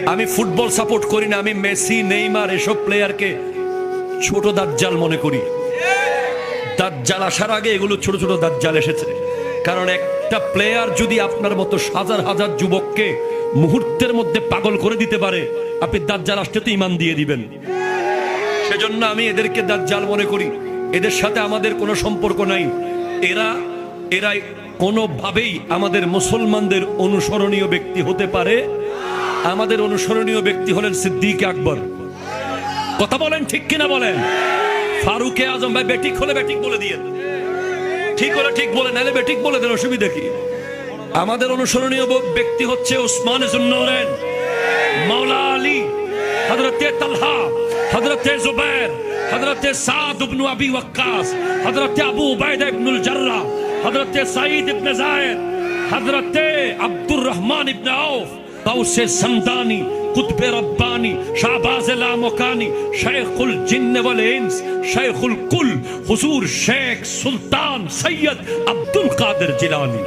আমি football support করি না, আমি মেসি নেইমার এসব প্লেয়ারকে ছোট দাজ্জাল মনে করি। দাজ্জাল আসার আগে এগুলো ছোট ছোট দাজ্জাল এসেছে। কারণ একটা প্লেয়ার যদি আপনার মতো হাজার হাজার যুবককে মুহূর্তের মধ্যে পাগল করে দিতে পারে, আপনি দাজ্জাল আসতে তো ঈমান দিয়ে দিবেন। সেজন্য আমি এদেরকে দাজ্জাল মনে করি। এদের সাথে আমাদের কোনো সম্পর্ক নাই। এরা কোনোভাবেই আমাদের মুসলমানদের অনুসরণীয় ব্যক্তি হতে পারে। আমাদের অনুসরণীয় ব্যক্তি হলেন সিদ্দিক আকবর। কথা বলেন ঠিক কিনা বলেন? ফারুকে আজম ভাই বেঠিক হলে বেঠিক বলে দিয়ে, ঠিক হলে ঠিক বলে, নাহলে বেঠিক বলে দেন, অসুবিধা কি? আমাদের অনুসরণীয় ব্যক্তি হচ্ছে উসমান জুন্নৌরাইন, মাওলা আলী, হযরতে তালহা, হযরতে জুবাইর, হযরতে সাদ ইবনে আবি ওয়াক্কাস, হযরতে আবু উবাইদা ইবনুল জাররাহ, হযরতে সাঈদ ইবনে যায়েদ, হযরতে আব্দুর রহমান ইবনে আউফ, গাউসে সামদানি, কুতবে রব্বানি, শাহবাজ লামকানি, শেখুল জিন্ন ওয়াল ইনস, শেখুল কুল, হুজুর শেখ সুলতান সৈয়দ আব্দুল কাদের জিলানী।